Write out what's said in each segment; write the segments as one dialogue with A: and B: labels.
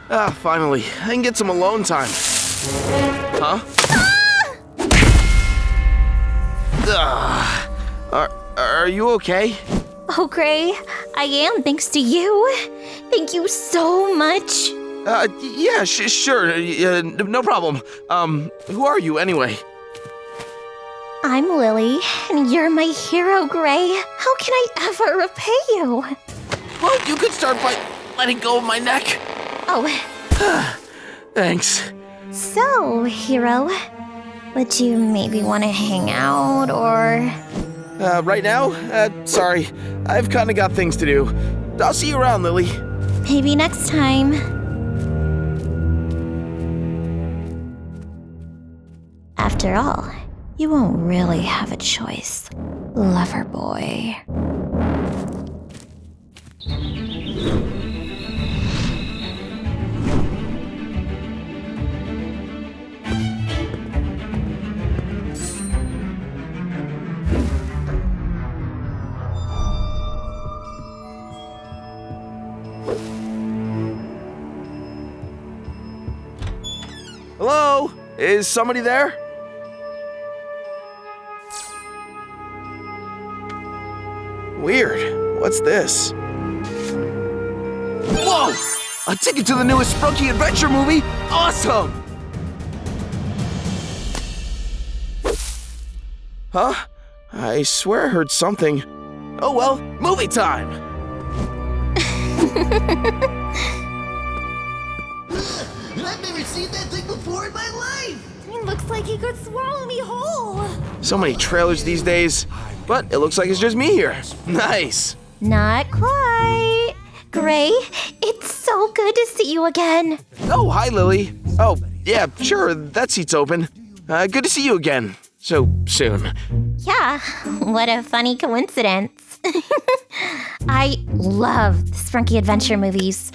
A: Finally. I can get some alone time. Huh? Are you okay?
B: Oh, Gray, I am thanks to you. Thank you so much.
A: Yeah, sure. No problem. Who are you anyway?
B: I'm Lily, and you're my hero, Gray. How can I ever repay you?
A: Well, you could start by letting go of my neck.
B: Oh.
A: Thanks.
B: So, hero, would you maybe want to hang out, or...
A: Right now? Sorry. I've kinda got things to do. I'll see you around, Lily.
B: Maybe next time. After all, you won't really have a choice, lover boy.
A: Hello? Is somebody there? Weird. What's this? Whoa! A ticket to the newest Sprunky adventure movie? Awesome! Huh? I swear I heard something. Oh well, movie time!
C: I've never seen that thing before in my life!
B: It looks like he could swallow me whole.
A: So many trailers these days, but it looks like it's just me here. Nice!
B: Not quite. Gray, it's so good to see you again.
A: Oh, hi, Lily. Oh, yeah, sure, that seat's open. Good to see you again. So soon.
B: Yeah, what a funny coincidence. I love the Sprunky adventure movies.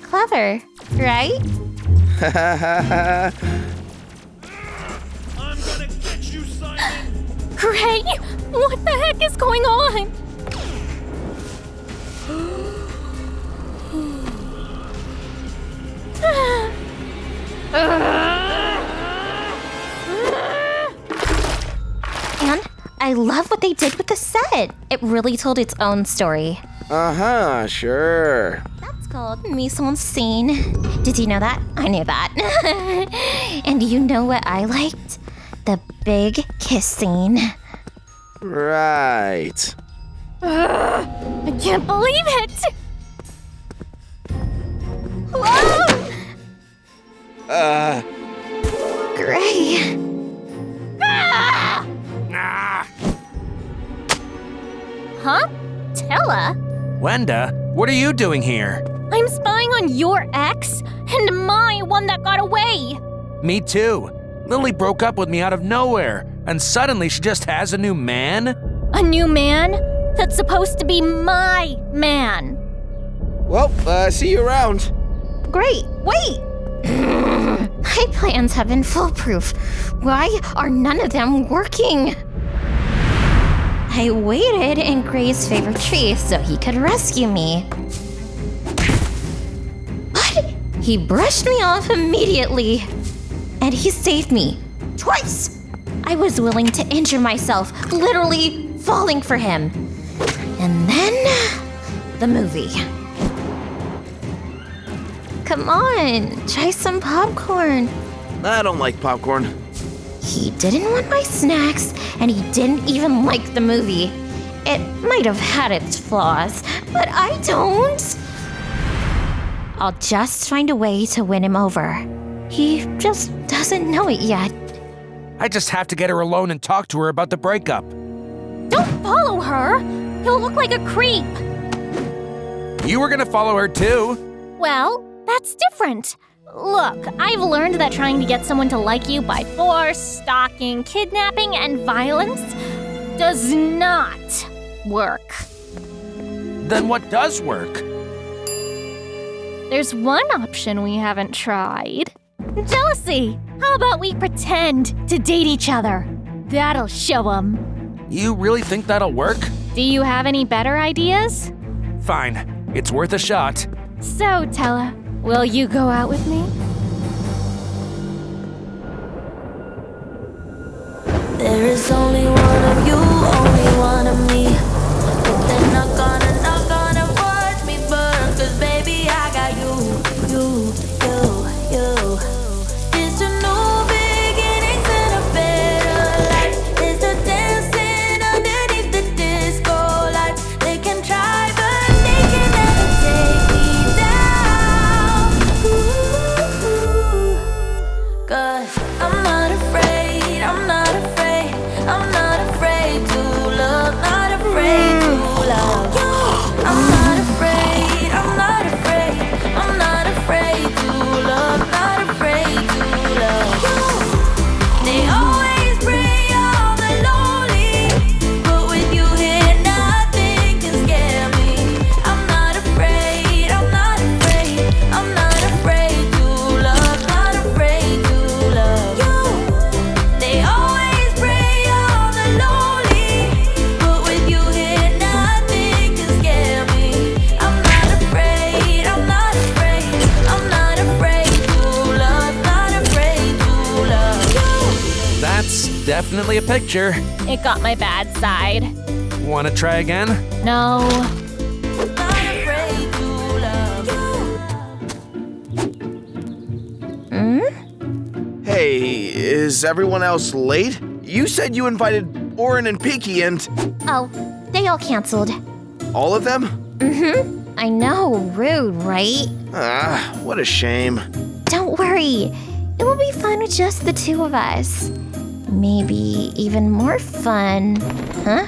B: Clever, right?
D: I'm gonna get you, Simon!
B: Gray, what the heck is going on? And I love what they did with the set. It really told its own story.
A: Uh-huh, sure.
B: That's called mise en scene. Did you know that? I knew that. And you know what I liked? The big kiss scene.
A: Right.
B: I can't believe it! Whoa! Gray. Ah! Huh? Tella?
D: Wenda, what are you doing here?
B: I'm spying on your ex and my one that got away.
D: Me too. Lily broke up with me out of nowhere, and suddenly she just has a new man?
B: A new man? That's supposed to be my man.
A: Well, see you around.
B: Great, wait! My plans have been foolproof. Why are none of them working? I waited in Gray's favorite tree so he could rescue me. But he brushed me off immediately. And he saved me. Twice! I was willing to injure myself, literally falling for him. And then, the movie. Come on, try some popcorn.
A: I don't like popcorn.
B: He didn't want my snacks, and he didn't even like the movie. It might have had its flaws, but I don't. I'll just find a way to win him over. He just doesn't know it yet.
D: I just have to get her alone and talk to her about the breakup.
B: Don't follow her. You'll look like a creep.
D: You were gonna follow her too.
B: Well, that's different. Look, I've learned that trying to get someone to like you by force, stalking, kidnapping, and violence does not work.
D: Then what does work?
B: There's one option we haven't tried. Jealousy. How about we pretend to date each other? That'll show 'em.
D: You really think that'll work?
E: Do you have any better ideas?
D: Fine, it's worth a shot.
E: So, Tella, will you go out with me?
F: There is only one of you, only one of me. But they're not gonna watch me burn. 'Cause baby, I got you. It's a new beginnings and a better life. It's the dancing underneath the disco lights. They can try, but they can never take me down. Ooh, 'cause I'm not afraid, I'm not afraid. I'm not afraid to love, not afraid to love. I'm not afraid, I'm not afraid. I'm not afraid to love, not afraid to love. They always bring all the lonely, but with you here, nothing can scare me. I'm not afraid, I'm not afraid. I'm not afraid to love, not afraid to love. They always bring all the lonely, but with you here, nothing can scare me. I'm not afraid, I'm not afraid. I'm not afraid to love, not afraid to love.
D: That's definitely a picture.
E: It got my bad side.
D: Wanna try again?
E: No.
F: Not afraid to love.
A: Hey, is everyone else late? You said you invited Orin and Pinky and
B: Oh, they all canceled.
A: all of them?
B: I know, rude, right?
A: Ah, what a shame.
B: Don't worry. It will be fun with just the two of us. Maybe even more fun. Huh?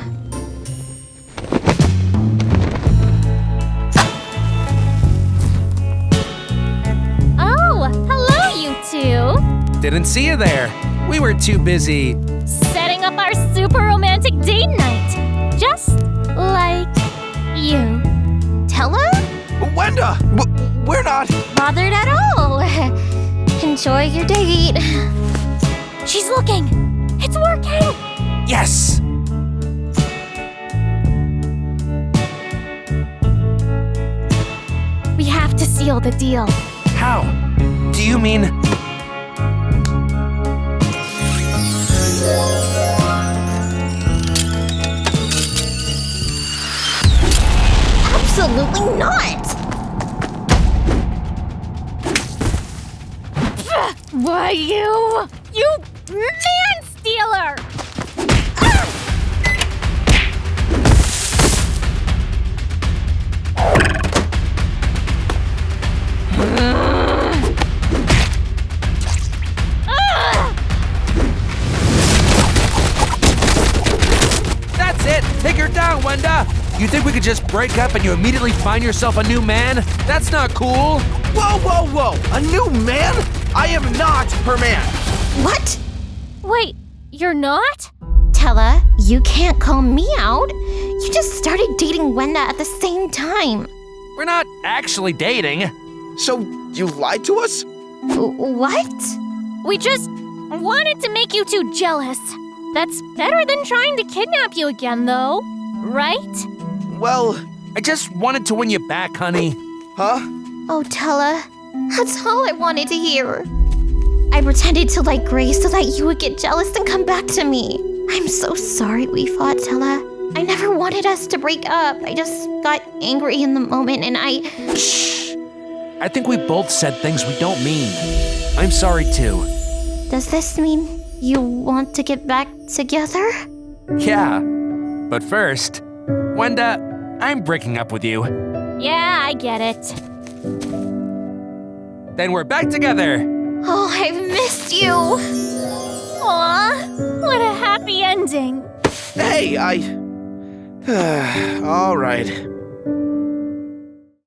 E: Oh, hello, you two.
D: Didn't see you there. We were too busy.
E: Setting up our super romantic date night. Just like you.
B: Tella?
A: Wenda, we're not.
B: Bothered at all. Enjoy your date.
E: She's looking. It's working.
D: Yes!
E: We have to seal the deal.
D: How? Do you mean...
B: Absolutely not.
E: Why, you man stealer!
D: That's it! Take her down, Wenda! You think we could just break up and you immediately find yourself a new man? That's not cool!
A: Whoa, whoa, whoa! A new man? I am not her man.
B: What?
E: Wait, you're not?
B: Tella, you can't call me out. You just started dating Wenda at the same time.
D: We're not actually dating.
A: So you lied to us?
B: What?
E: We just wanted to make you two jealous. That's better than trying to kidnap you again, though. Right?
A: Well,
D: I just wanted to win you back, honey.
A: huh?
B: Oh, Tella, that's all I wanted to hear. I pretended to like Grace so that you would get jealous and come back to me. I'm so sorry we fought, Tella. I never wanted us to break up. I just got angry in the moment and
D: Shh! I think we both said things we don't mean. I'm sorry, too.
B: Does this mean you want to get back together?
D: Yeah. But first, Wenda, I'm breaking up with you.
E: Yeah, I get it.
D: Then we're back together.
B: Oh, I've missed you.
E: Aw, what a happy ending.
A: Hey, all right.